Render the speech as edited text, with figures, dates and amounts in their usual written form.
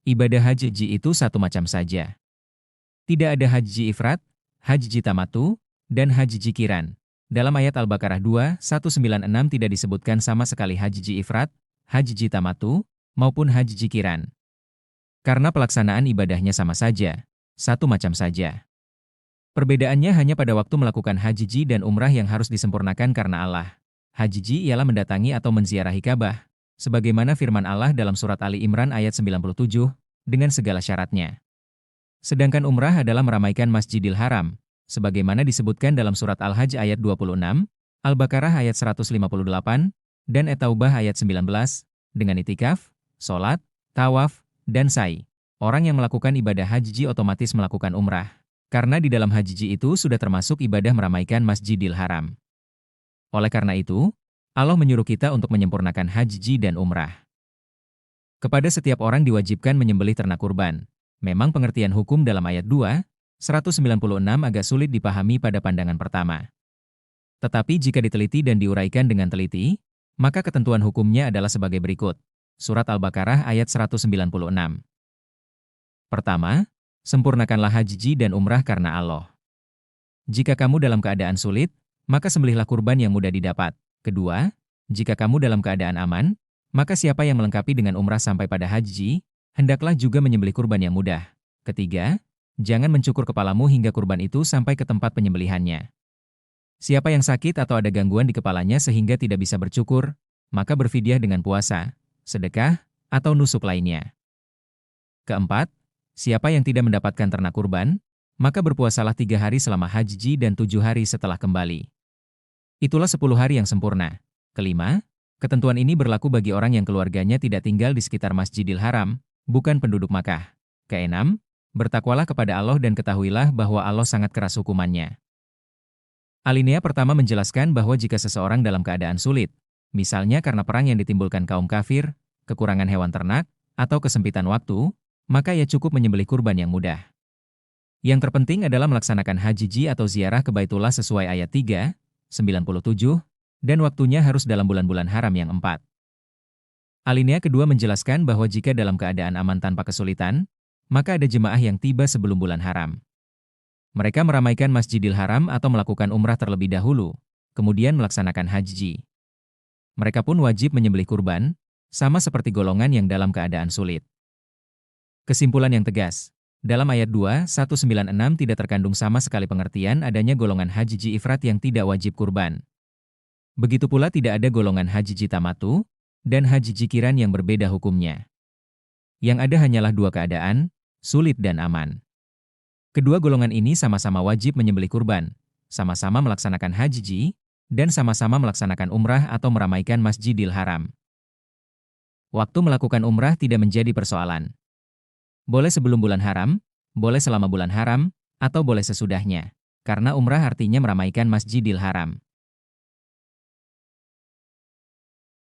Ibadah haji itu satu macam saja. Tidak ada haji ifrat, haji tamatu, dan haji kiran. Dalam ayat Al-Baqarah 2:196 tidak disebutkan sama sekali haji ifrat, haji tamatu, maupun haji kiran. Karena pelaksanaan ibadahnya sama saja, satu macam saja. Perbedaannya hanya pada waktu melakukan haji dan umrah yang harus disempurnakan karena Allah. Haji ialah mendatangi atau menziarahi Ka'bah, sebagaimana firman Allah dalam surat Ali Imran ayat 97, dengan segala syaratnya. Sedangkan umrah adalah meramaikan Masjidil Haram, sebagaimana disebutkan dalam surat Al-Hajj ayat 26, Al-Baqarah ayat 158, dan At-Taubah ayat 19, dengan itikaf, sholat, tawaf, dan sa'i. Orang yang melakukan ibadah haji otomatis melakukan umrah, karena di dalam haji itu sudah termasuk ibadah meramaikan Masjidil Haram. Oleh karena itu, Allah menyuruh kita untuk menyempurnakan haji dan umrah. Kepada setiap orang diwajibkan menyembelih ternak kurban. Memang pengertian hukum dalam ayat 2:196 agak sulit dipahami pada pandangan pertama. Tetapi jika diteliti dan diuraikan dengan teliti, maka ketentuan hukumnya adalah sebagai berikut. Surat Al-Baqarah ayat 196. Pertama, sempurnakanlah haji dan umrah karena Allah. Jika kamu dalam keadaan sulit, maka sembelihlah kurban yang mudah didapat. Kedua, jika kamu dalam keadaan aman, maka siapa yang melengkapi dengan umrah sampai pada haji, hendaklah juga menyembelih kurban yang mudah. Ketiga, jangan mencukur kepalamu hingga kurban itu sampai ke tempat penyembelihannya. Siapa yang sakit atau ada gangguan di kepalanya sehingga tidak bisa bercukur, maka berfidyah dengan puasa, sedekah, atau nusuk lainnya. Keempat, siapa yang tidak mendapatkan ternak kurban, maka berpuasalah 3 hari selama haji dan 7 hari setelah kembali. Itulah 10 hari yang sempurna. Kelima, ketentuan ini berlaku bagi orang yang keluarganya tidak tinggal di sekitar Masjidil Haram, bukan penduduk Makkah. Keenam, bertakwalah kepada Allah dan ketahuilah bahwa Allah sangat keras hukumannya. Alinea pertama menjelaskan bahwa jika seseorang dalam keadaan sulit, misalnya karena perang yang ditimbulkan kaum kafir, kekurangan hewan ternak, atau kesempitan waktu, maka ia cukup menyembelih kurban yang mudah. Yang terpenting adalah melaksanakan haji atau ziarah ke Baitullah sesuai ayat 3:97, dan waktunya harus dalam bulan-bulan haram yang 4. Alinea kedua menjelaskan bahwa jika dalam keadaan aman tanpa kesulitan, maka ada jemaah yang tiba sebelum bulan haram. Mereka meramaikan Masjidil Haram atau melakukan umrah terlebih dahulu, kemudian melaksanakan haji. Mereka pun wajib menyembelih kurban, sama seperti golongan yang dalam keadaan sulit. Kesimpulan yang tegas, dalam ayat 2:196 tidak terkandung sama sekali pengertian adanya golongan haji ifrat yang tidak wajib kurban. Begitu pula tidak ada golongan haji tamatu dan haji kiran yang berbeda hukumnya. Yang ada hanyalah dua keadaan, sulit dan aman. Kedua golongan ini sama-sama wajib menyembelih kurban, sama-sama melaksanakan haji, dan sama-sama melaksanakan umrah atau meramaikan Masjidil Haram. Waktu melakukan umrah tidak menjadi persoalan. Boleh sebelum bulan haram, boleh selama bulan haram, atau boleh sesudahnya, karena umrah artinya meramaikan Masjidil Haram.